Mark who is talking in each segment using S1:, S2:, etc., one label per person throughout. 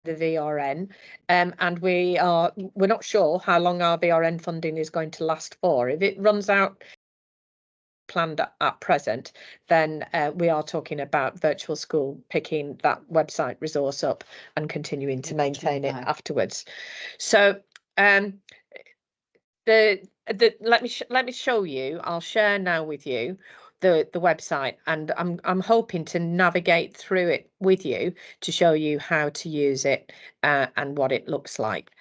S1: the VRN, and we're not sure how long our VRN funding is going to last for. If it runs out planned at present, then we are talking about Virtual School picking that website resource up and continuing to maintain it afterwards. So let me show you. I'll share now with you the website, and I'm hoping to navigate through it with you to show you how to use it and what it looks like.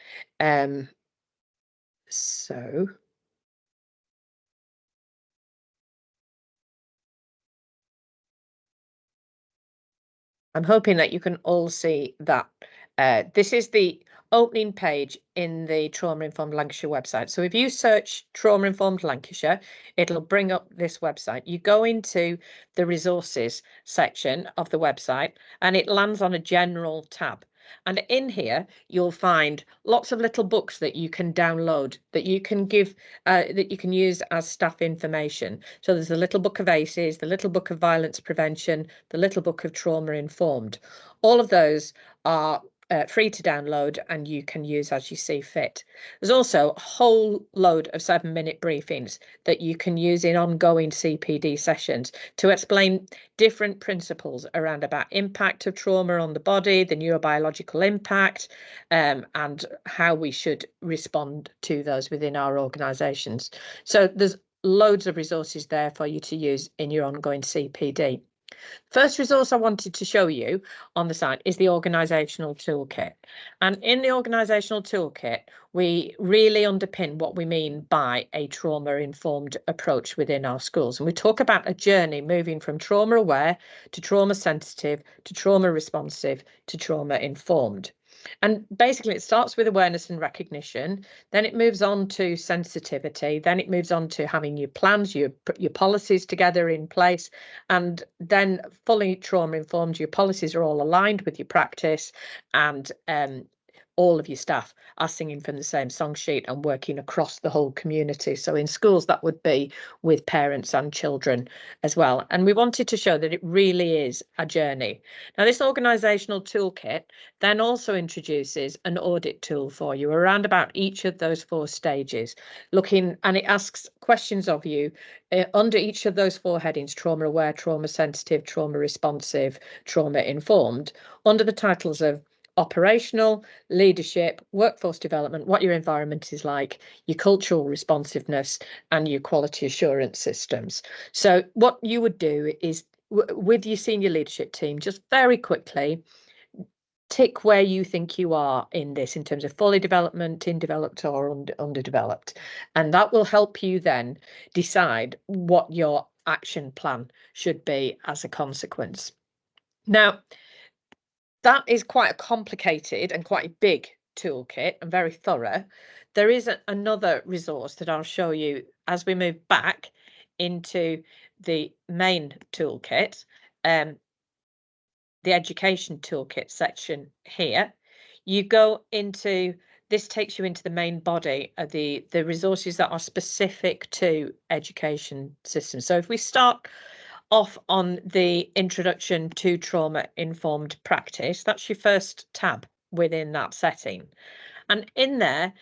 S1: So I'm hoping that you can all see that this is the opening page in the Trauma Informed Lancashire website. So if you search Trauma Informed Lancashire, it'll bring up this website. You go into the resources section of the website and it lands on a general tab. And in here, you'll find lots of little books that you can download, that you can give, that you can use as staff information. So there's the Little Book of ACEs, the Little Book of Violence Prevention, the Little Book of Trauma Informed. All of those are free to download and you can use as you see fit. There's also a whole load of 7-minute briefings that you can use in ongoing CPD sessions to explain different principles around about impact of trauma on the body, the neurobiological impact, and how we should respond to those within our organisations. So there's loads of resources there for you to use in your ongoing CPD. First resource I wanted to show you on the site is the organisational toolkit. And in the organisational toolkit, we really underpin what we mean by a trauma-informed approach within our schools. And we talk about a journey moving from trauma-aware to trauma-sensitive to trauma-responsive to trauma-informed. And basically, it starts with awareness and recognition, then it moves on to sensitivity, then it moves on to having your plans, your policies together in place, and then fully trauma informed. Your policies are all aligned with your practice, and all of your staff are singing from the same song sheet and working across the whole community. So in schools, that would be with parents and children as well. And we wanted to show that it really is a journey. Now, this organisational toolkit then also introduces an audit tool for you around about each of those 4 stages, looking, and it asks questions of you under each of those 4 headings: trauma aware, trauma sensitive, trauma responsive, trauma informed, under the titles of operational, leadership, workforce development, what your environment is like, your cultural responsiveness, and your quality assurance systems. So what you would do is, with your senior leadership team, just very quickly tick where you think you are in this in terms of fully development, in developed, or underdeveloped. And that will help you then decide what your action plan should be as a consequence. Now, that is quite a complicated and quite a big toolkit and very thorough. There is another resource that I'll show you as we move back into the main toolkit, the education toolkit section here. You go into, this takes you into the main body of the resources that are specific to education systems. So if we start off on the introduction to trauma-informed practice, that's your first tab within that setting. And in there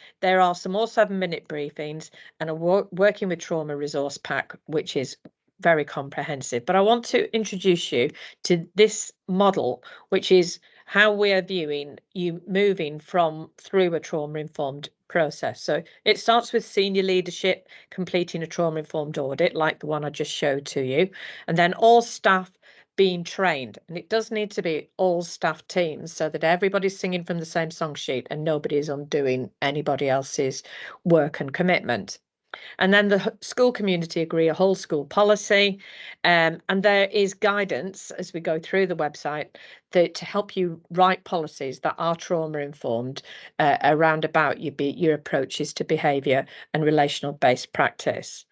S1: are some more 7-minute briefings and a working with trauma resource pack, which is very comprehensive. But I want to introduce you to this model, which is how we are viewing you moving through a trauma-informed process. So it starts with senior leadership completing a trauma-informed audit, like the one I just showed to you, and then all staff being trained. And it does need to be all staff teams so that everybody's singing from the same song sheet and nobody is undoing anybody else's work and commitment. And then the school community agree a whole school policy, and there is guidance as we go through the website to help you write policies that are trauma informed around about your approaches to behaviour and relational based practice.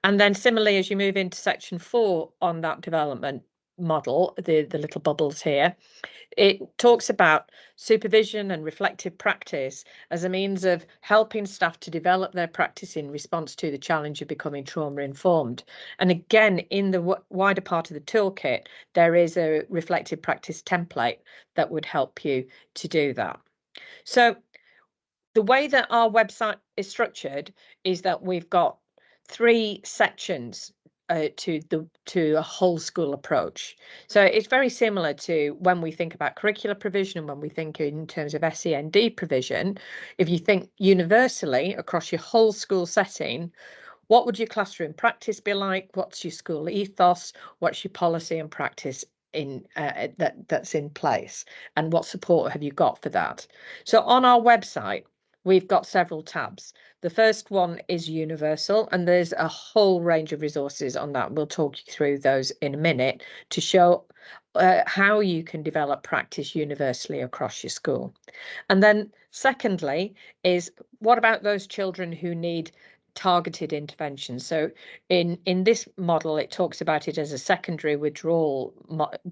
S1: And then similarly, as you move into section 4 on that development, model, the little bubbles here, it talks about supervision and reflective practice as a means of helping staff to develop their practice in response to the challenge of becoming trauma informed. And again, in the wider part of the toolkit, there is a reflective practice template that would help you to do that. So the way that our website is structured is that we've got 3 sections to a whole school approach. So it's very similar to when we think about curricular provision and when we think in terms of SEND provision. If you think universally across your whole school setting, what would your classroom practice be like? What's your school ethos? What's your policy and practice in that's in place? And what support have you got for that? So on our website, we've got several tabs. The first one is universal, and there's a whole range of resources on that. We'll talk you through those in a minute to show how you can develop practice universally across your school. And then secondly is, what about those children who need targeted interventions? So in this model, it talks about it as a secondary withdrawal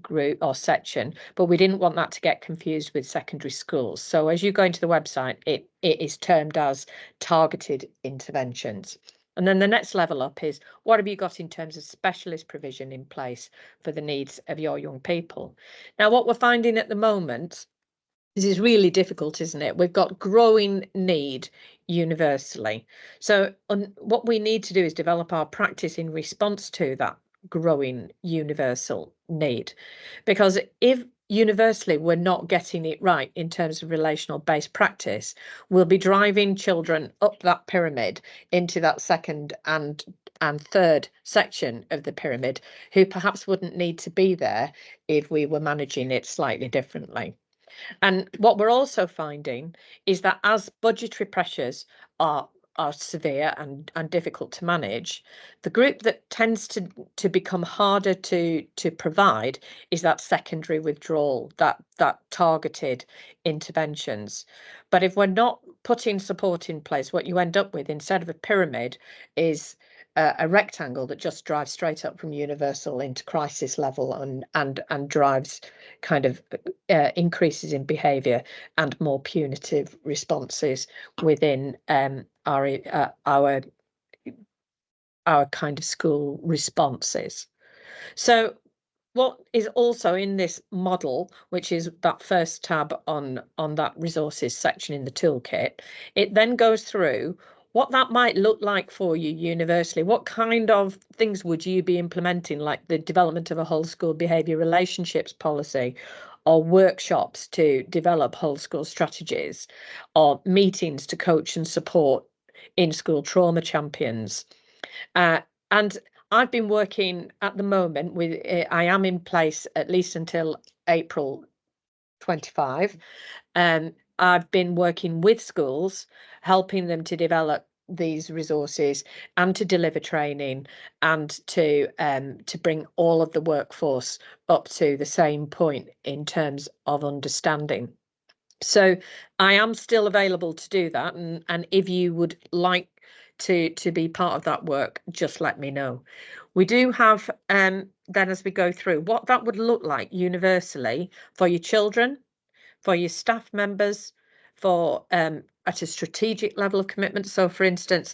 S1: group or section, but we didn't want that to get confused with secondary schools. So as you go into the website, it is termed as targeted interventions. And then the next level up is, what have you got in terms of specialist provision in place for the needs of your young people? Now, what we're finding at the moment, this is really difficult, isn't it? We've got growing need universally. So what we need to do is develop our practice in response to that growing universal need. Because if universally we're not getting it right in terms of relational based practice, we'll be driving children up that pyramid into that second and third section of the pyramid who perhaps wouldn't need to be there if we were managing it slightly differently. And what we're also finding is that as budgetary pressures are severe and difficult to manage, the group that tends to become harder to provide is that secondary withdrawal, that targeted interventions. But if we're not putting support in place, what you end up with instead of a pyramid is a rectangle that just drives straight up from universal into crisis level and drives kind of increases in behaviour and more punitive responses within our kind of school responses. So what is also in this model, which is that first tab on that resources section in the toolkit, it then goes through what that might look like for you universally. What kind of things would you be implementing, like the development of a whole school behaviour relationships policy, or workshops to develop whole school strategies, or meetings to coach and support in-school trauma champions. And I've been working at the moment with, I am in place at least until April 25. I've been working with schools, helping them to develop these resources and to deliver training and to bring all of the workforce up to the same point in terms of understanding. So I am still available to do that, and if you would like to be part of that work, just let me know. We do have then, as we go through, what that would look like universally for your children, for your staff members, for at a strategic level of commitment. So for instance,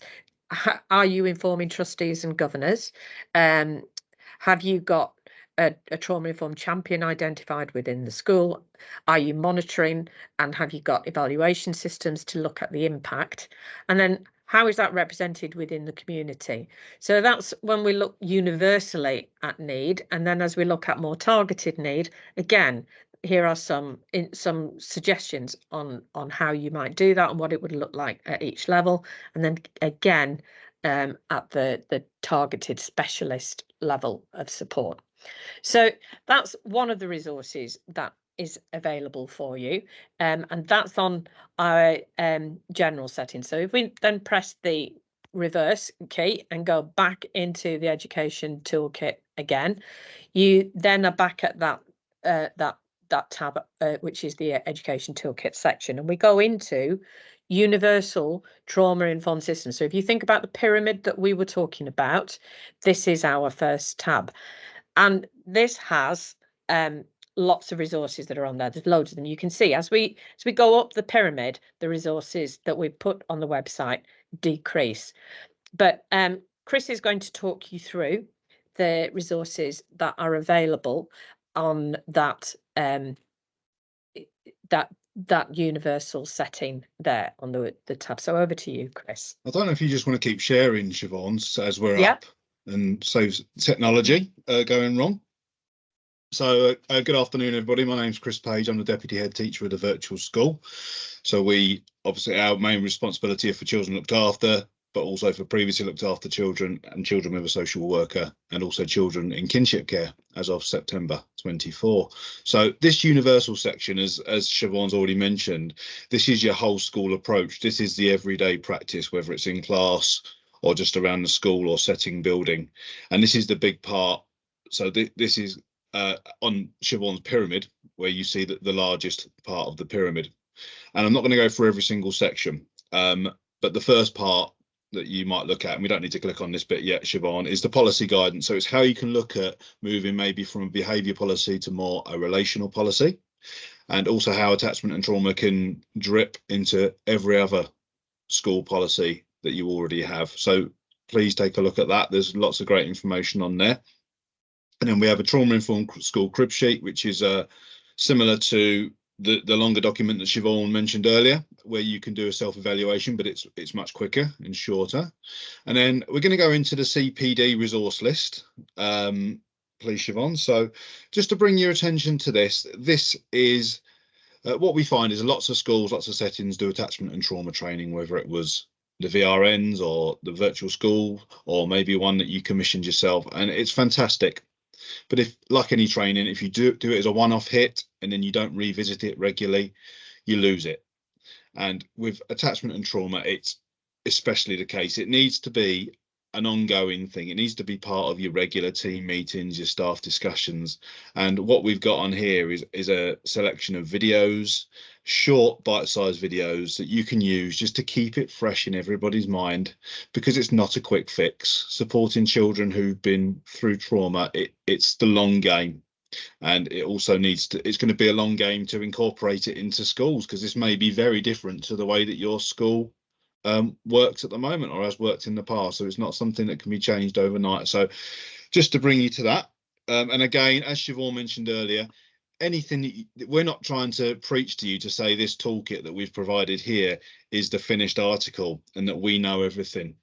S1: are you informing trustees and governors? Have you got a trauma-informed champion identified within the school? Are you monitoring, and have you got evaluation systems to look at the impact? And then how is that represented within the community? So that's when we look universally at need. And then as we look at more targeted need, again, here are some suggestions on how you might do that and what it would look like at each level. And then again, at the targeted specialist level of support. So that's one of the resources that is available for you, and that's on our general setting. So if we then press the reverse key and go back into the education toolkit again, you then are back at that tab, which is the education toolkit section, and we go into universal trauma informed systems. So if you think about the pyramid that we were talking about, this is our first tab. And this has lots of resources that are on there. There's loads of them. You can see as we go up the pyramid, the resources that we put on the website decrease. But Chris is going to talk you through the resources that are available on that that universal setting there on the tab. So over to you, Chris.
S2: I don't know if you just want to keep sharing, Siobhan, as we're
S1: Yeah.
S2: up and saves technology going wrong. So good afternoon, everybody. My name's Chris Page. I'm the Deputy Head Teacher of the virtual school. So we obviously, our main responsibility is for children looked after, but also for previously looked after children and children with a social worker, and also children in kinship care as of September 24. So this universal section, as Siobhan's already mentioned, this is your whole school approach. This is the everyday practice, whether it's in class or just around the school or setting building. And this is the big part. So this is on Siobhan's pyramid, where you see that the largest part of the pyramid. And I'm not going to go through every single section, but the first part that you might look at, and we don't need to click on this bit yet, Siobhan, is the policy guidance. So it's how you can look at moving maybe from a behaviour policy to more a relational policy, and also how attachment and trauma can drip into every other school policy that you already have. So please take a look at that. There's lots of great information on there. And then we have a trauma-informed school crib sheet, which is similar to the longer document that Siobhan mentioned earlier, where you can do a self-evaluation, but it's much quicker and shorter. And then we're going to go into the CPD resource list, please, Siobhan. So just to bring your attention to this, this is what we find is lots of schools, lots of settings do attachment and trauma training, whether it was the VRNs or the virtual school, or maybe one that you commissioned yourself, and it's fantastic. But if, like any training, if you do it as a one-off hit and then you don't revisit it regularly, you lose it. And with attachment and trauma, it's especially the case. It needs to be an ongoing thing. It needs to be part of your regular team meetings, your staff discussions. And what we've got on here is a selection of videos, short bite-sized videos that you can use just to keep it fresh in everybody's mind, because it's not a quick fix. Supporting children who've been through trauma, it's the long game. And it also needs to, it's going to be a long game to incorporate it into schools, because this may be very different to the way that your school works at the moment or has worked in the past. So it's not something that can be changed overnight. So just to bring you to that. And again, as Siobhan mentioned earlier, anything we're not trying to preach to you to say this toolkit that we've provided here is the finished article and that we know everything,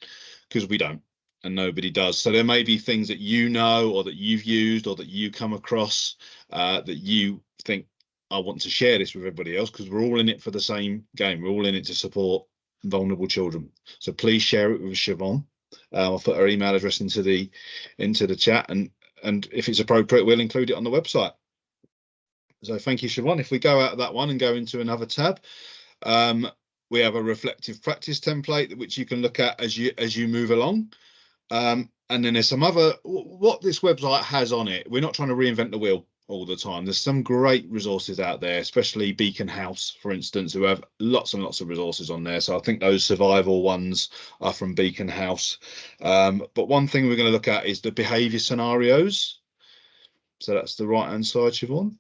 S2: because we don't, and nobody does. So there may be things that you know or that you've used or that you come across that you think, I want to share this with everybody else, because we're all in it for the same game. We're all in it to support vulnerable children. So please share it with Siobhan. I'll put her email address into the chat, and if it's appropriate, we'll include it on the website. So thank you, Siobhan. If we go out of that one and go into another tab, we have a reflective practice template which you can look at as you move along. And then there's some other, what this website has on it. We're not trying to reinvent the wheel all the time. There's some great resources out there, especially Beacon House, for instance, who have lots and lots of resources on there. So I think those survival ones are from Beacon House. But one thing we're going to look at is the behaviour scenarios. So that's the right hand side, Siobhan.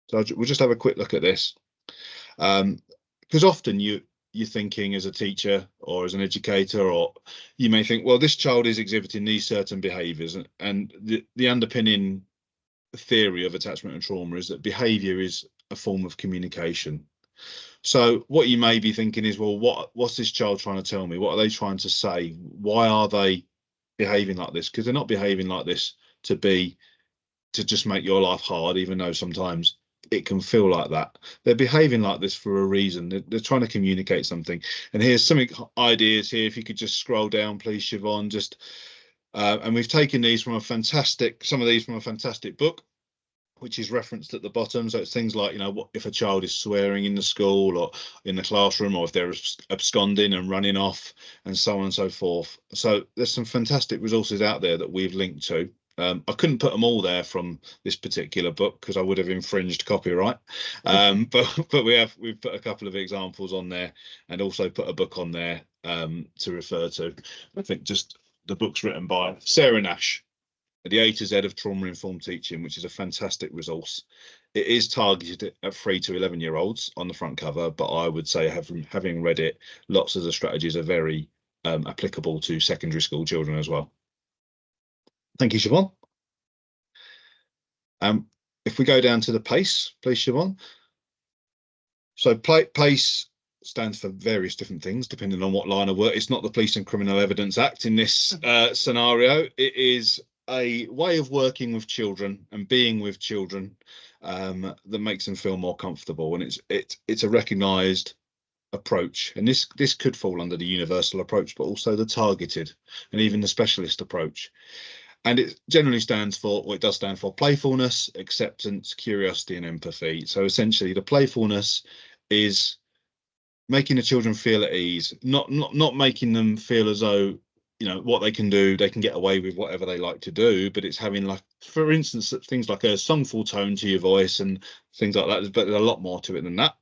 S2: So we'll just have a quick look at this. Because often you're thinking as a teacher or as an educator, or you may think, well, this child is exhibiting these certain behaviours, and the underpinning theory of attachment and trauma is that behaviour is a form of communication. So what you may be thinking is, well, what's this child trying to tell me? What are they trying to say? Why are they behaving like this? Because they're not behaving like this to just make your life hard, even though sometimes it can feel like that. They're behaving like this for a reason. They're trying to communicate something. And here's some ideas here. If you could just scroll down, please, Siobhan. Just and we've taken these from some of these from a fantastic book, which is referenced at the bottom. So it's things like, what if a child is swearing in the school or in the classroom, or if they're absconding and running off, and so on and so forth. So there's some fantastic resources out there that we've linked to. I couldn't put them all there from this particular book because I would have infringed copyright. But we've put a couple of examples on there, and also put a book on there to refer to. I think just the book's written by Sarah Nash. the A to Z of trauma-informed teaching, which is a fantastic resource. It is targeted at 3 to 11-year-olds on the front cover, but I would say having read it, lots of the strategies are very applicable to secondary school children as well. Thank you, Siobhan. If we go down to the PACE, please, Siobhan. So PACE stands for various different things, depending on what line of work. It's not the Police and Criminal Evidence Act in this scenario. It is a way of working with children and being with children that makes them feel more comfortable. And it's a recognised approach. And this could fall under the universal approach, but also the targeted and even the specialist approach. And it generally stands for, well, it does stand for playfulness, acceptance, curiosity, and empathy. So essentially, the playfulness is making the children feel at ease, not making them feel as though, you know, what they can do, they can get away with whatever they like to do. But it's having, like, for instance, things like a songful tone to your voice and things like that. But there's a lot more to it than that.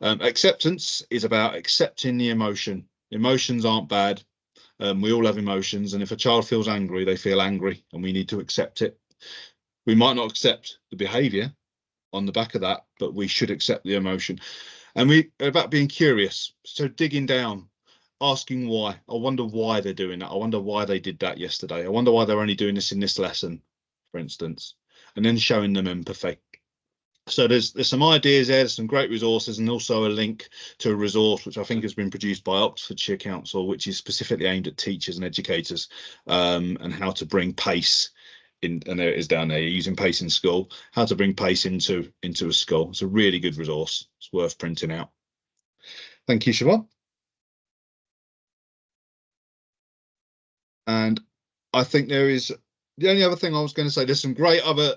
S2: Acceptance is about accepting the emotion. Emotions aren't bad. We all have emotions, and if a child feels angry, they feel angry, and we need to accept it. We might not accept the behaviour on the back of that, but we should accept the emotion. And we about being curious, so digging down, asking why. I wonder why they're doing that. I wonder why they did that yesterday. I wonder why they're only doing this in this lesson, for instance, and then showing them empathy. So there's some ideas there, there's some great resources, and also a link to a resource which I think has been produced by Oxfordshire Council, which is specifically aimed at teachers and educators, and how to bring PACE in. And there it is down there, using PACE in school, how to bring PACE into a school. It's a really good resource. It's worth printing out. Thank you, Siobhan. And I think there is the only other thing I was going to say. There's some great other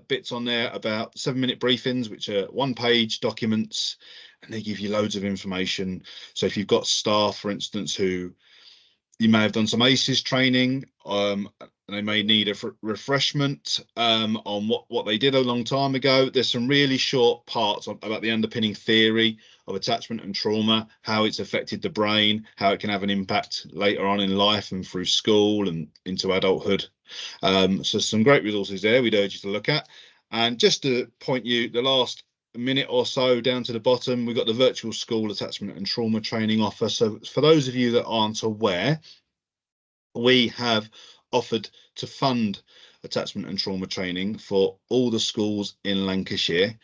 S2: bits on there about 7-minute briefings, which are 1-page documents, and they give you loads of information. So if you've got staff, for instance, who you may have done some ACEs training, and they may need a refreshment on what they did a long time ago. There's some really short parts about the underpinning theory of attachment and trauma, how it's affected the brain, how it can have an impact later on in life and through school and into adulthood. So some great resources there we'd urge you to look at. And just to point you the last minute or so down to the bottom, we've got the virtual school attachment and trauma training offer. So for those of you that aren't aware, we have offered to fund attachment and trauma training for all the schools in Lancashire.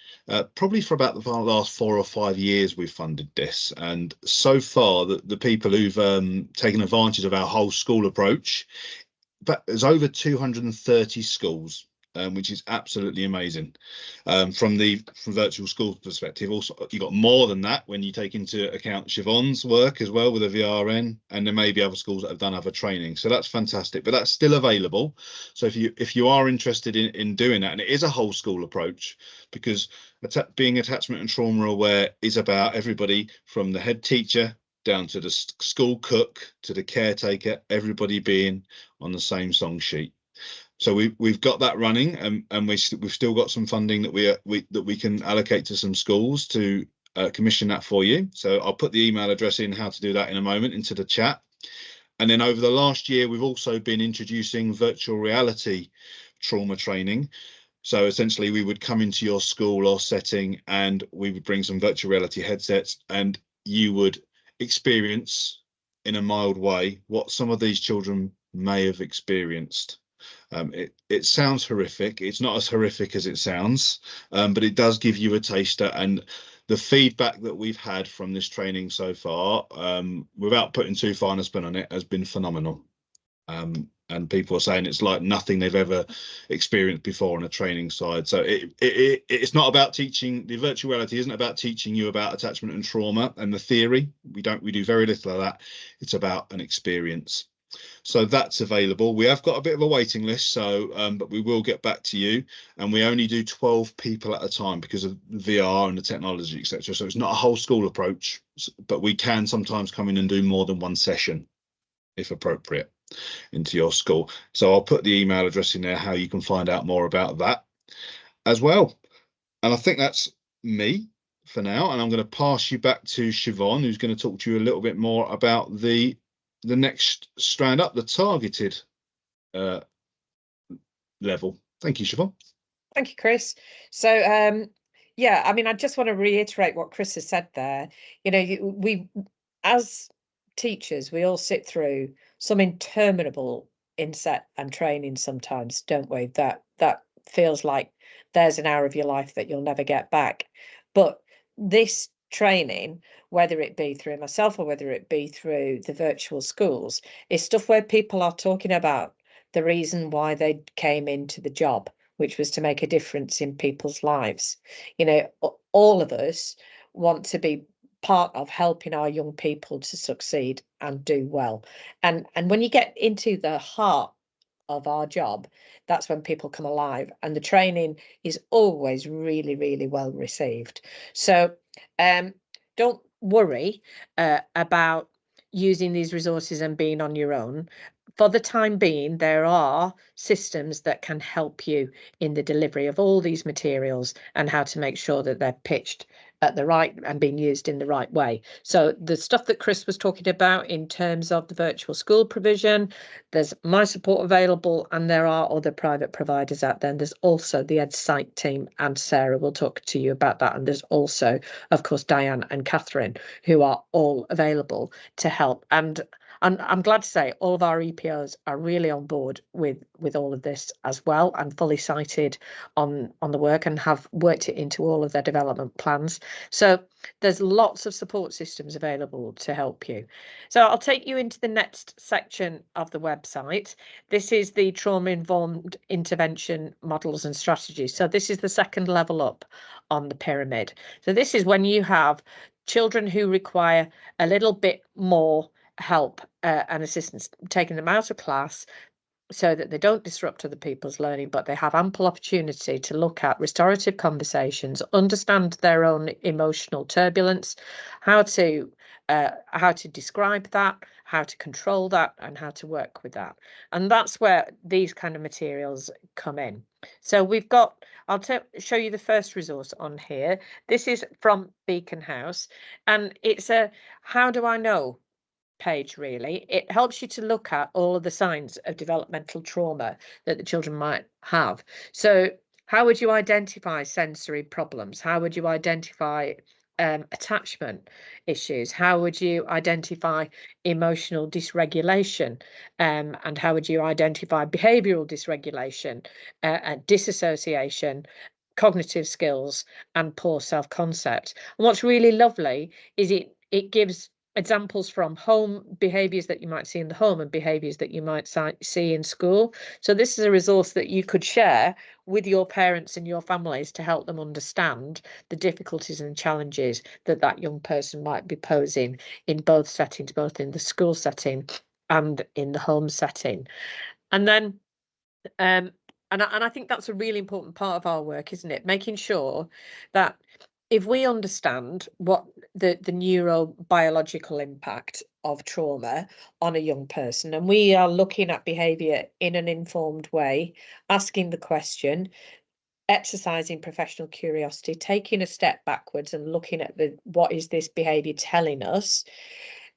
S2: Probably for about the last 4 or 5 years we've funded this, and so far the people who've taken advantage of our whole school approach, but there's over 230 schools, which is absolutely amazing. From virtual school perspective, also you've got more than that when you take into account Siobhan's work as well with a VRN, and there may be other schools that have done other training. So that's fantastic, but that's still available. So if you are interested in doing that, and it is a whole school approach, because being attachment and trauma aware is about everybody from the head teacher down to the school cook to the caretaker, everybody being on the same song sheet. So we've got that running, and we've still got some funding that we can allocate to some schools to commission that for you. So I'll put the email address in how to do that in a moment into the chat. And then over the last year, we've also been introducing virtual reality trauma training. So essentially, we would come into your school or setting, and we would bring some virtual reality headsets, and you would experience in a mild way what some of these children may have experienced. It sounds horrific. It's not as horrific as it sounds, but it does give you a taster. And the feedback that we've had from this training so far, without putting too fine a spin on it, has been phenomenal. And people are saying it's like nothing they've ever experienced before on a training side. So it's not about teaching. The virtual reality isn't about teaching you about attachment and trauma and the theory. We do very little of that. It's about an experience. So that's available. We have got a bit of a waiting list, so but we will get back to you. And we only do 12 people at a time because of VR and the technology, etc. So it's not a whole school approach, but we can sometimes come in and do more than one session, if appropriate, into your school. So I'll put the email address in there, how you can find out more about that as well. And I think that's me for now. And I'm going to pass you back to Siobhan, who's going to talk to you a little bit more about the next strand up, the targeted level. Thank you, Siobhan.
S1: Thank you, Chris. So, yeah, I mean, I just want to reiterate what Chris has said there. You know, we, as teachers, we all sit through some interminable inset and training sometimes, don't we? That feels like there's an hour of your life that you'll never get back. But this training, whether it be through myself or whether it be through the virtual schools, is stuff where people are talking about the reason why they came into the job, which was to make a difference in people's lives. You know, all of us want to be part of helping our young people to succeed and do well. And when you get into the heart of our job, that's when people come alive, and the training is always really, really well received. So don't worry about using these resources and being on your own. For the time being, there are systems that can help you in the delivery of all these materials and how to make sure that they're pitched at the right and being used in the right way. So the stuff that Chris was talking about in terms of the virtual school provision, there's my support available, and there are other private providers out there. And there's also the EdSite team, and Sarah will talk to you about that. And there's also, of course, Diane and Catherine, who are all available to help. And I'm glad to say all of our EPOs are really on board with all of this as well, and fully cited on the work, and have worked it into all of their development plans. So there's lots of support systems available to help you. So I'll take you into the next section of the website. This is the trauma-informed intervention models and strategies. So this is the second level up on the pyramid. So this is when you have children who require a little bit more help and assistance, taking them out of class so that they don't disrupt other people's learning, but they have ample opportunity to look at restorative conversations, understand their own emotional turbulence, how to describe that, how to control that, and how to work with that. And that's where these kind of materials come in. So we've got, I'll show you the first resource on here. This is from Beacon House, and it's a how do I know page. Really, it helps you to look at all of the signs of developmental trauma that the children might have. So how would you identify sensory problems? How would you identify attachment issues? How would you identify emotional dysregulation? And how would you identify behavioral dysregulation, and disassociation, cognitive skills, and poor self-concept? And what's really lovely is it gives examples from home behaviors that you might see in the home and behaviors that you might see in school. So this is a resource that you could share with your parents and your families to help them understand the difficulties and challenges that that young person might be posing in both settings, both in the school setting and in the home setting. And then and I think that's a really important part of our work, isn't it? Making sure that if we understand what the neurobiological impact of trauma on a young person, and we are looking at behaviour in an informed way, asking the question, exercising professional curiosity, taking a step backwards and looking at what is this behaviour telling us,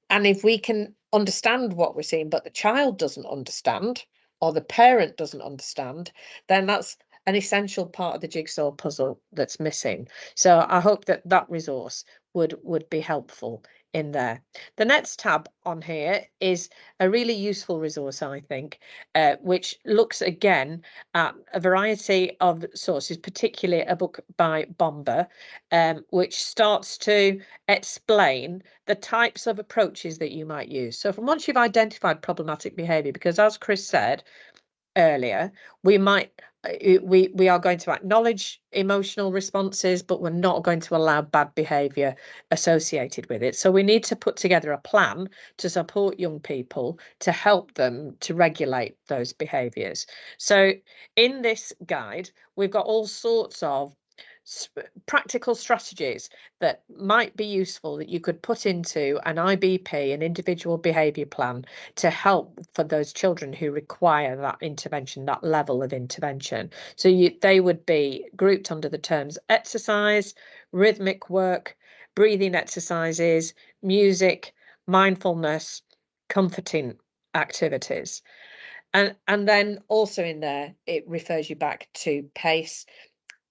S1: and if we can understand what we're seeing, but the child doesn't understand, or the parent doesn't understand, then that's an essential part of the jigsaw puzzle that's missing. So I hope that that resource would be helpful in there. The next tab on here is a really useful resource, I think, which looks again at a variety of sources, particularly a book by Bomber, which starts to explain the types of approaches that you might use. So from once you've identified problematic behavior, because as Chris said earlier, we are going to acknowledge emotional responses, but we're not going to allow bad behavior associated with it. So we need to put together a plan to support young people to help them to regulate those behaviors. So in this guide, we've got all sorts of practical strategies that might be useful that you could put into an IBP, an individual behaviour plan, to help for those children who require that intervention, that level of intervention. So they would be grouped under the terms exercise, rhythmic work, breathing exercises, music, mindfulness, comforting activities. And then also in there, it refers you back to PACE,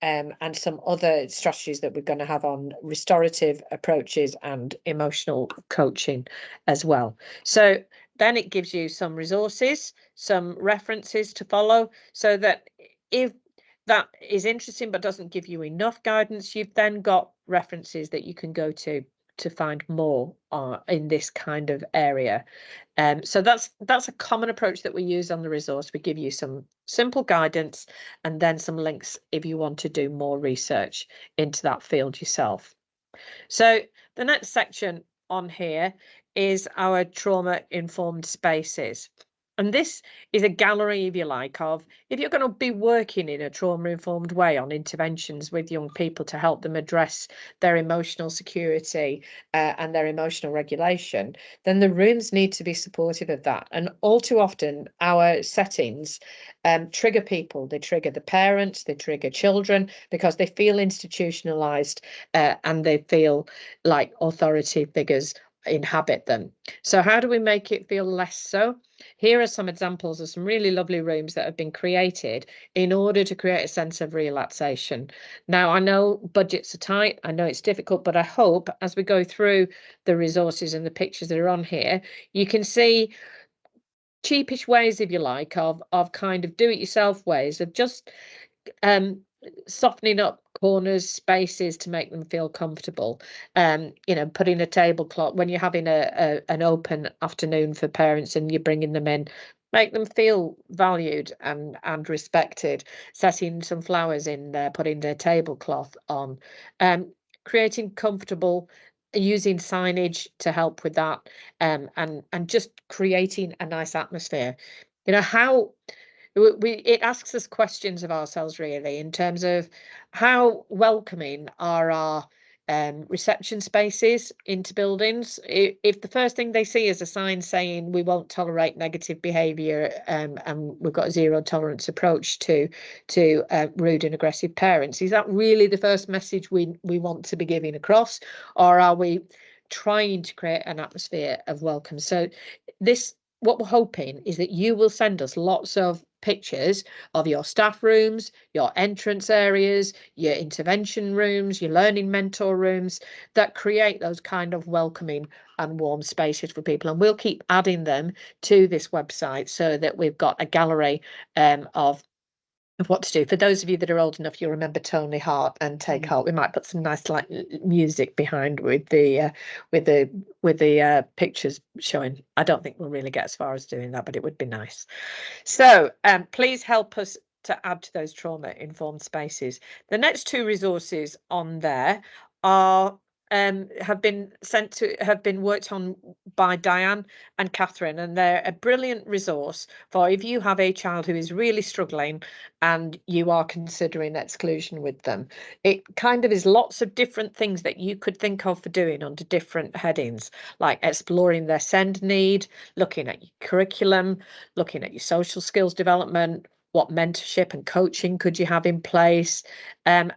S1: and some other strategies that we're going to have on restorative approaches and emotional coaching as well. So then it gives you some resources, some references to follow, so that if that is interesting but doesn't give you enough guidance, you've then got references that you can go to find more in this kind of area. So that's a common approach that we use on the resource. We give you some simple guidance and then some links if you want to do more research into that field yourself. So the next section on here is our trauma-informed spaces. And this is a gallery, if you like, of if you're going to be working in a trauma-informed way on interventions with young people to help them address their emotional security and their emotional regulation, then the rooms need to be supportive of that. And all too often, our settings trigger people. They trigger the parents, they trigger children, because they feel institutionalized and they feel like authority figures inhabit them. So how do we make it feel less so? Here are some examples of some really lovely rooms that have been created in order to create a sense of relaxation. Now, I know budgets are tight, I know it's difficult, but I hope as we go through the resources and the pictures that are on here, you can see cheapish ways, if you like, of kind of do-it-yourself ways of just softening up corners, spaces to make them feel comfortable. You know, putting a tablecloth when you're having an open afternoon for parents and you're bringing them in, make them feel valued and respected. Setting some flowers in there, putting their tablecloth on, creating comfortable, using signage to help with that, and just creating a nice atmosphere. You know, how it asks us questions of ourselves really in terms of how welcoming are our reception spaces into buildings. If the first thing they see is a sign saying we won't tolerate negative behaviour and we've got a zero tolerance approach to rude and aggressive parents, is that really the first message we want to be giving across, or are we trying to create an atmosphere of welcome? So this, what we're hoping is that you will send us lots of pictures of your staff rooms, your entrance areas, your intervention rooms, your learning mentor rooms that create those kind of welcoming and warm spaces for people. And we'll keep adding them to this website so that we've got a gallery of what to do. For those of you that are old enough, you'll remember Tony Hart and Take Heart. We might put some nice like music behind with the pictures showing. I don't think we'll really get as far as doing that, but it would be nice. So please help us to add to those trauma-informed spaces. The next two resources on there are have been worked on by Diane and Catherine, and they're a brilliant resource for if you have a child who is really struggling and you are considering exclusion with them. It kind of is lots of different things that you could think of for doing under different headings, like exploring their SEND need, looking at your curriculum, looking at your social skills development, what mentorship and coaching could you have in place, and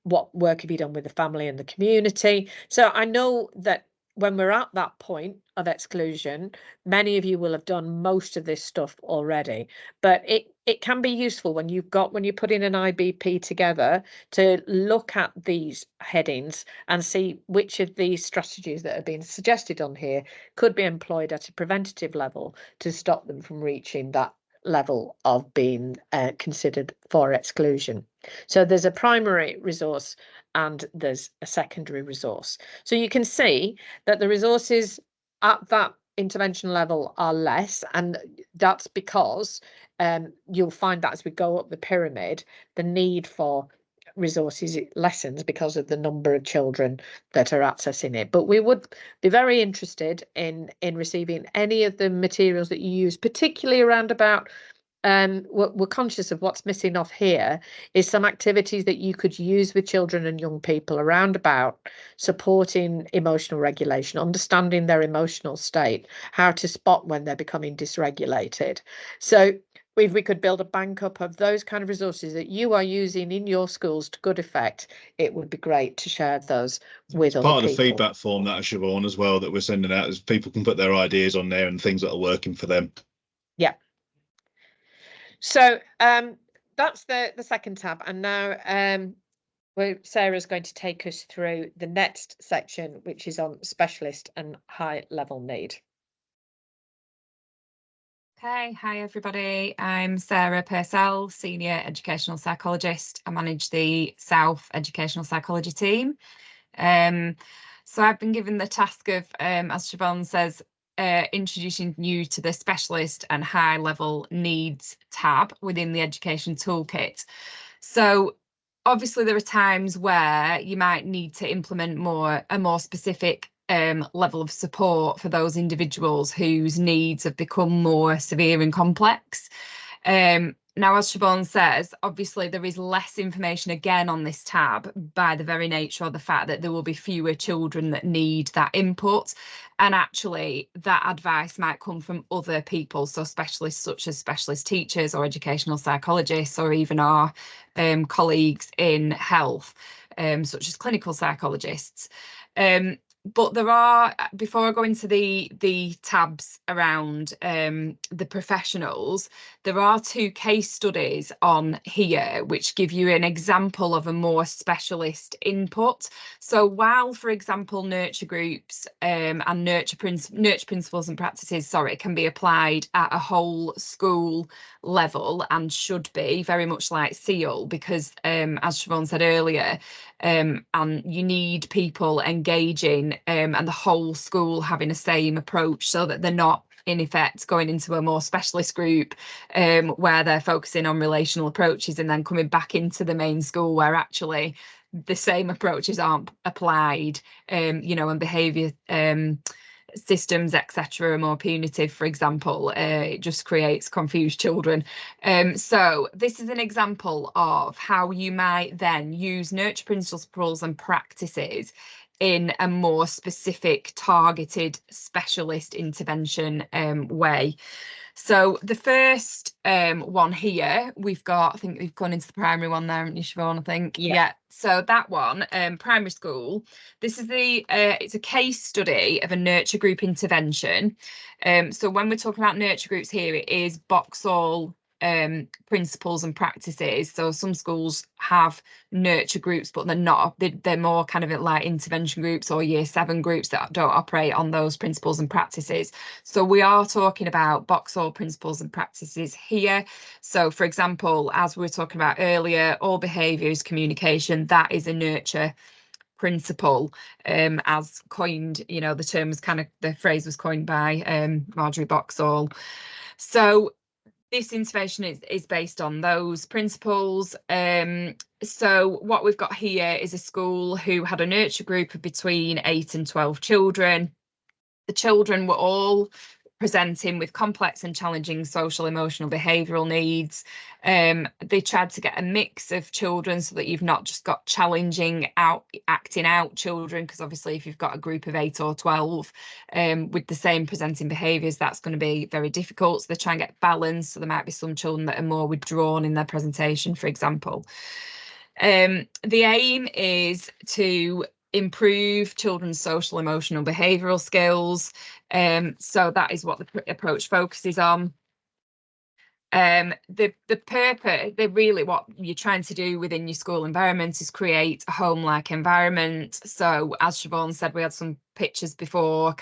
S1: what work have you done with the family and the community. So I know that when we're at that point of exclusion, many of you will have done most of this stuff already, but it can be useful when you're putting an IBP together to look at these headings and see which of these strategies that are being suggested on here could be employed at a preventative level to stop them from reaching that level of being considered for exclusion. So there's a primary resource and there's a secondary resource. So you can see that the resources at that intervention level are less, and that's because you'll find that as we go up the pyramid, the need for resources lessens because of the number of children that are accessing it. But we would be very interested in receiving any of the materials that you use, particularly around about we're conscious of what's missing off here is some activities that you could use with children and young people around about supporting emotional regulation, understanding their emotional state, how to spot when they're becoming dysregulated. So if we could build a bank up of those kind of resources that you are using in your schools to good effect, it would be great to share those with other people.
S2: Part of the feedback form that Siobhan as well that we're sending out is people can put their ideas on there and things that are working for them.
S1: Yeah. So that's the second tab, and now Sarah's going to take us through the next section, which is on specialist and high level need.
S3: Okay, hi everybody. I'm Sarah Purcell, Senior Educational Psychologist. I manage the South Educational Psychology team. So I've been given the task of, as Siobhan says, introducing you to the specialist and high level needs tab within the education toolkit. So obviously there are times where you might need to implement a more specific level of support for those individuals whose needs have become more severe and complex. Now, as Siobhan says, obviously there is less information again on this tab by the very nature of the fact that there will be fewer children that need that input. And actually that advice might come from other people, so specialists such as specialist teachers or educational psychologists, or even our colleagues in health, such as clinical psychologists. But there are, before I go into the tabs around the professionals, there are 2 case studies on here which give you an example of a more specialist input. So while, for example, nurture groups and nurture principles and practices, can be applied at a whole school level and should be very much like SEAL, because as Siobhan said earlier, and you need people engaging and the whole school having the same approach, so that they're not in effect going into a more specialist group where they're focusing on relational approaches and then coming back into the main school where actually the same approaches aren't applied, and behaviour systems, etc., are more punitive, for example. It just creates confused children. So this is an example of how you might then use nurture principles and practices in a more specific, targeted, specialist intervention way. So the first one here, we've got, I think we've gone into the primary one there, haven't you, Siobhan, I think? Yeah. So that one, primary school, this is it's a case study of a nurture group intervention. So when we're talking about nurture groups here, it is Boxall principles and practices. So some schools have nurture groups, but they're not, they're more kind of like intervention groups or year 7 groups that don't operate on those principles and practices. So we are talking about Boxall principles and practices here. So for example, as we were talking about earlier, all behaviour is communication. That is a nurture principle, as coined, the term was the phrase was coined by Marjorie Boxall. So this intervention is based on those principles. So what we've got here is a school who had a nurture group of between 8 and 12 children. The children were all presenting with complex and challenging social, emotional, behavioural needs. They tried to get a mix of children so that you've not just got challenging acting out children, because obviously if you've got a group of 8 or 12 with the same presenting behaviours, that's going to be very difficult. So they try and get balance. So there might be some children that are more withdrawn in their presentation, for example. The aim is to improve children's social, emotional, behavioural skills. So that is what the approach focuses on. The purpose, really what you're trying to do within your school environment is create a home-like environment. So as Siobhan said, we had some pictures before,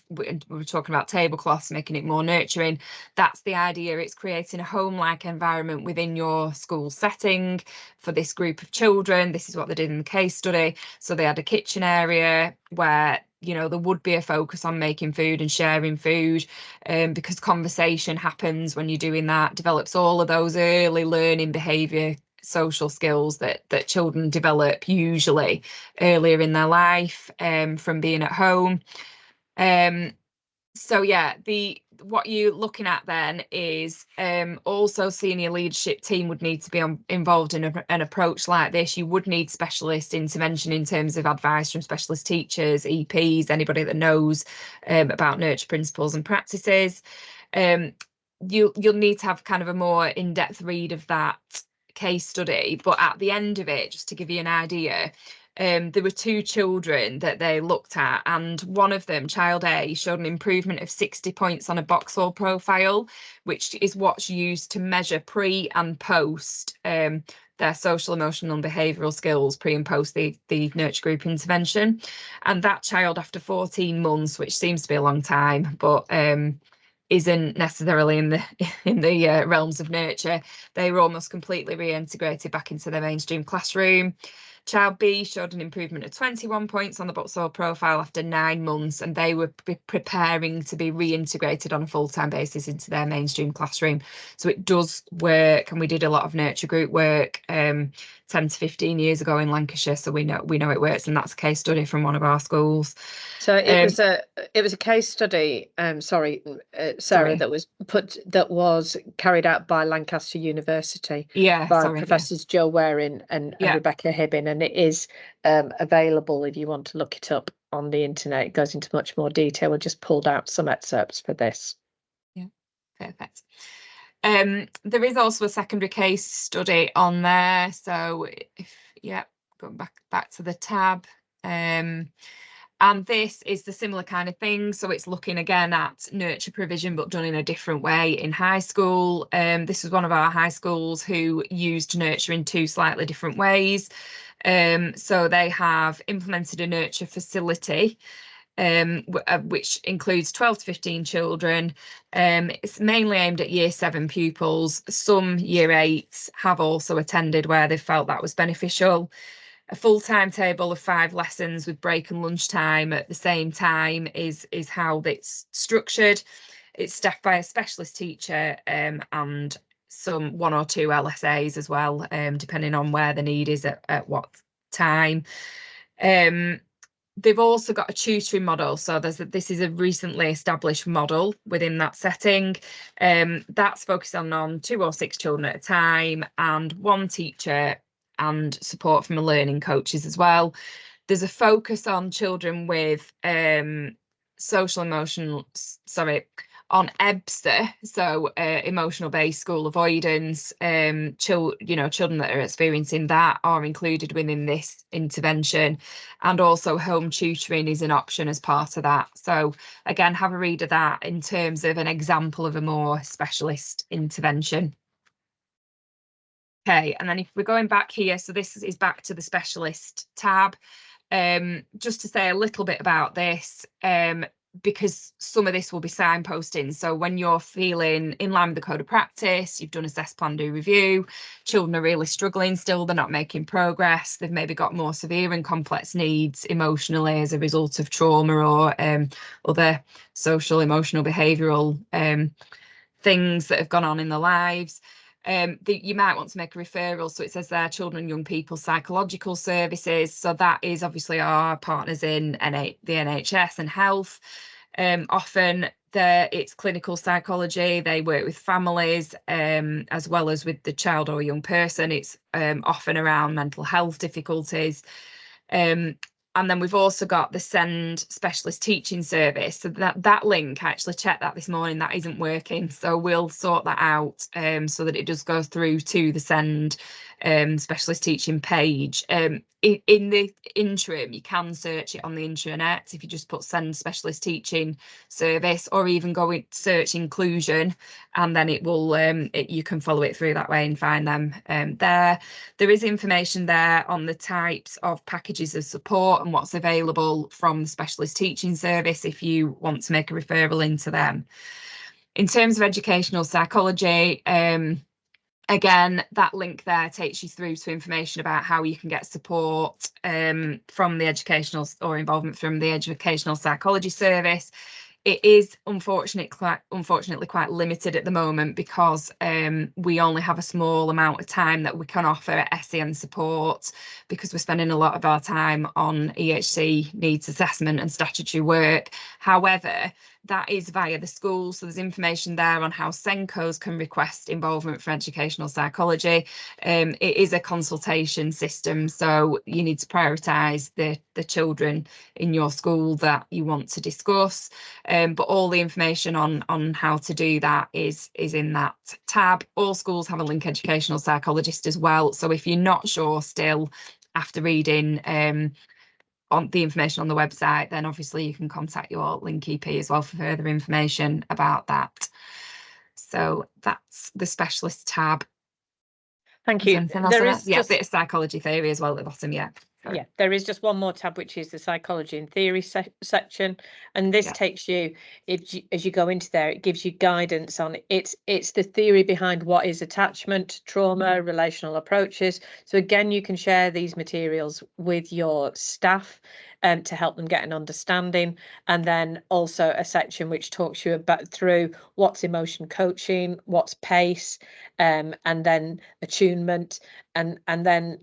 S3: we were talking about tablecloths, making it more nurturing. That's the idea. It's creating a home-like environment within your school setting for this group of children. This is what they did in the case study. So they had a kitchen area where there would be a focus on making food and sharing food, because conversation happens when you're doing that, develops all of those early learning behaviour, social skills that children develop usually earlier in their life from being at home. So yeah, what you're looking at then is also senior leadership team would need to be involved in an approach like this. You would need specialist intervention in terms of advice from specialist teachers, EPs, anybody that knows about nurture principles and practices. You'll need to have kind of a more in-depth read of that case study, but at the end of it, just to give you an idea, there were 2 children that they looked at, and one of them, child A, showed an improvement of 60 points on a Boxall profile, which is what's used to measure pre and post their social, emotional and behavioural skills pre and post the nurture group intervention. And that child, after 14 months, which seems to be a long time, but isn't necessarily in the realms of nurture, they were almost completely reintegrated back into their mainstream classroom. Child B showed an improvement of 21 points on the Boxall profile after 9 months, and they were preparing to be reintegrated on a full-time basis into their mainstream classroom. So it does work, and we did a lot of nurture group work 10 to 15 years ago in Lancashire, so we know it works, and that's a case study from one of our schools.
S1: So it was a case study, Sarah, that was carried out by Lancaster University, by Professors Joe Waring and Rebecca Hibbin, and it is available if you want to look it up on the internet. It goes into much more detail. We just pulled out some excerpts for this.
S3: Yeah, perfect. There is also a secondary case study on there. So going back to the tab. And this is the similar kind of thing. So it's looking again at nurture provision, but done in a different way in high school. This is one of our high schools who used nurture in 2 slightly different ways. So they have implemented a nurture facility, which includes 12 to 15 children. It's mainly aimed at year 7 pupils. Some year 8s have also attended where they felt that was beneficial. A full timetable of 5 lessons with break and lunchtime at the same time is how it's structured. It's staffed by a specialist teacher and some 1 or 2 LSAs as well, depending on where the need is at what time. They've also got a tutoring model. So this is a recently established model within that setting. That's focusing on 2 or 6 children at a time and 1 teacher and support from learning coaches as well. There's a focus on children with on EBSA, so emotional based school avoidance. Children that are experiencing that are included within this intervention, and also home tutoring is an option as part of that. So again, have a read of that in terms of an example of a more specialist intervention. Okay, and then if we're going back here, so this is back to the specialist tab. Just to say a little bit about this, because some of this will be signposting. So when you're feeling in line with the code of practice, you've done assess, plan, do, review, children are really struggling still, they're not making progress, they've maybe got more severe and complex needs emotionally as a result of trauma or other social, emotional, behavioural things that have gone on in their lives. You might want to make a referral. So it says there, children and young people psychological services. So that is obviously our partners in the NHS and health. Often it's clinical psychology. They work with families as well as with the child or young person. It's often around mental health difficulties. And then we've also got the SEND specialist teaching service. So that link, I actually checked that this morning, that isn't working. So we'll sort that out so that it does go through to the SEND specialist teaching page. In the interim, you can search it on the intranet if you just put SEND specialist teaching service, or even go and search inclusion, and then it will you can follow it through that way and find them there. There is information there on the types of packages of support and what's available from the specialist teaching service if you want to make a referral into them. In terms of educational psychology, again, that link there takes you through to information about how you can get support from the educational or involvement from the educational psychology service. It is unfortunately quite limited at the moment because we only have a small amount of time that we can offer SEN support, because we're spending a lot of our time on EHC needs assessment and statutory work. However, that is via the school. So there's information there on how SENCOs can request involvement for educational psychology. It is a consultation system, so you need to prioritise the children in your school that you want to discuss. But all the information on how to do that is in that tab. All schools have a link educational psychologist as well. So if you're not sure still, after reading on the information on the website, then obviously you can contact your link EP as well for further information about that. So that's the specialist tab.
S1: Thank you.
S3: There is a bit of psychology theory as well at the bottom. Yeah.
S1: Yeah, there is just one more tab, which is the psychology and theory section, and this takes you, as you go into there, it gives you guidance on it's the theory behind what is attachment, trauma, relational approaches. So again, you can share these materials with your staff to help them get an understanding, and then also a section which talks you about through what's emotion coaching, what's pace, and then attunement, and then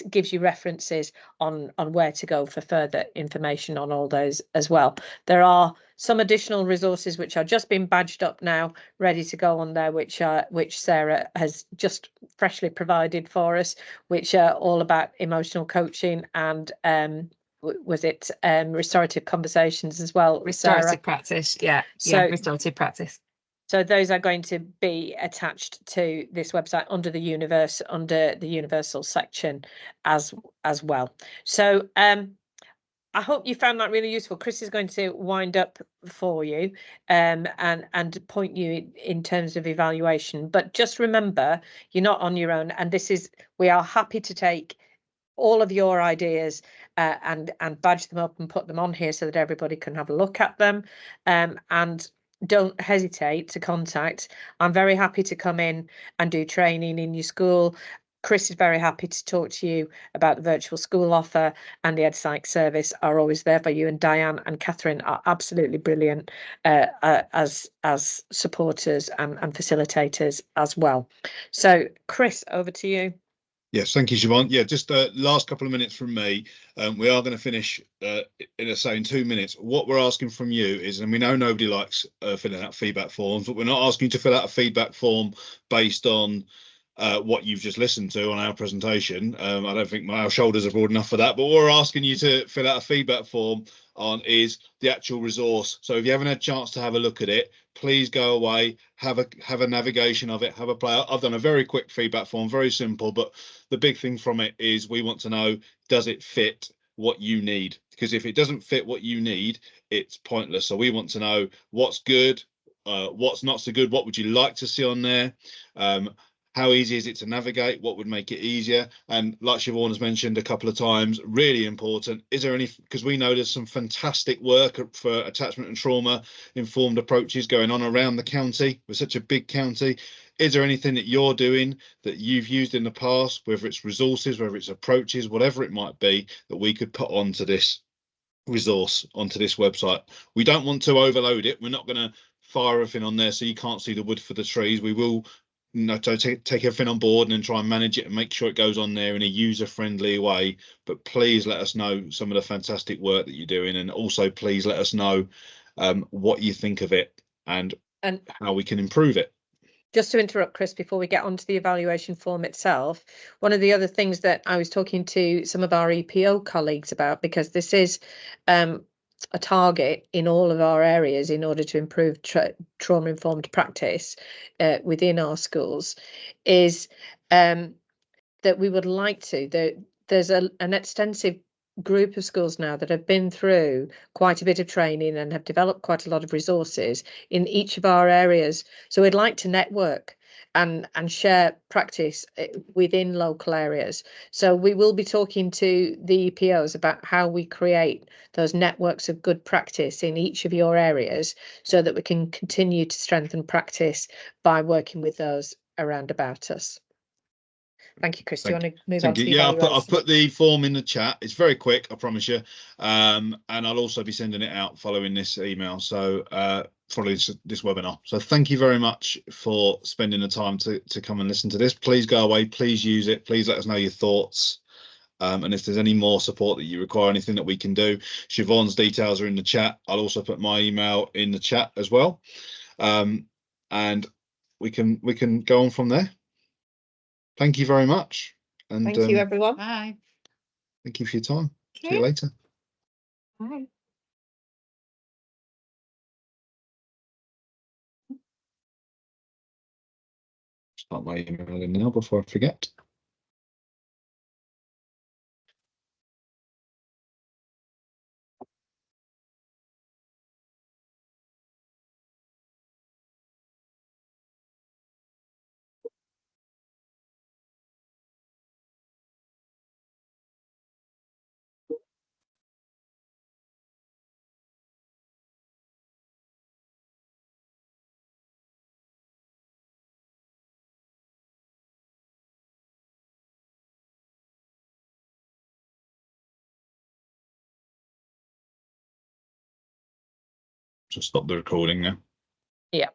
S1: gives you references on where to go for further information on all those as well. There are some additional resources which are just being badged up now, ready to go on there, which Sarah has just freshly provided for us, which are all about emotional coaching and was it restorative conversations as well,
S3: restorative
S1: Sarah?
S3: Practice, so restorative practice.
S1: So those are going to be attached to this website under the universal section as well. So I hope you found that really useful. Chris is going to wind up for you and point you in terms of evaluation. But just remember, you're not on your own, and we are happy to take all of your ideas and badge them up and put them on here so that everybody can have a look at them. And don't hesitate to contact. I'm very happy to come in and do training in your school. Chris is very happy to talk to you about the virtual school offer, and the EdPsych service are always there for you. And Diane and Catherine are absolutely brilliant as supporters and facilitators as well. So Chris, over to you.
S2: Yes, thank you, Siobhan. Yeah, just the last couple of minutes from me. We are going to finish in 2 minutes. What we're asking from you is, and we know nobody likes filling out feedback forms, but we're not asking you to fill out a feedback form based on what you've just listened to on our presentation. I don't think our shoulders are broad enough for that, but what we're asking you to fill out a feedback form on is the actual resource. So if you haven't had a chance to have a look at it, please go away, have a navigation of it, have a play. I've done a very quick feedback form, very simple, but the big thing from it is we want to know, does it fit what you need? Because if it doesn't fit what you need, it's pointless. So we want to know what's good, what's not so good, what would you like to see on there, how easy is it to navigate, what would make it easier, and like Siobhan has mentioned a couple of times, really important, is there any, because we know there's some fantastic work for attachment and trauma informed approaches going on around the county. We're such a big county. Is there anything that you're doing that you've used in the past, whether it's resources, whether it's approaches, whatever it might be, that we could put onto this resource, onto this website? We don't want to overload it. We're not going to fire everything on there so you can't see the wood for the trees. We will take everything on board and then try and manage it and make sure it goes on there in a user-friendly way. But please let us know some of the fantastic work that you're doing, and also please let us know what you think of it and how we can improve it.
S1: Just to interrupt, Chris, before we get onto the evaluation form itself, one of the other things that I was talking to some of our EPO colleagues about, because this is a target in all of our areas in order to improve trauma-informed practice within our schools, is that we would like to. There's an extensive group of schools now that have been through quite a bit of training and have developed quite a lot of resources in each of our areas. So we'd like to network and share practice within local areas. So we will be talking to the EPOs about how we create those networks of good practice in each of your areas so that we can continue to strengthen practice by working with those around about us. Thank you, Chris. Do you want to move on to the evaluation?
S2: I've put the form in the chat. It's very quick, I promise you. And I'll also be sending it out following this email. So following this webinar. So thank you very much for spending the time to come and listen to this. Please go away. Please use it. Please let us know your thoughts. And if there's any more support that you require, anything that we can do, Siobhan's details are in the chat. I'll also put my email in the chat as well. And we can go on from there. Thank you very much. And
S1: thank you, everyone.
S3: Bye.
S2: Thank you for your time. See you later.
S3: Bye.
S2: Start my email in now before I forget. So stop the recording now.
S1: Yeah.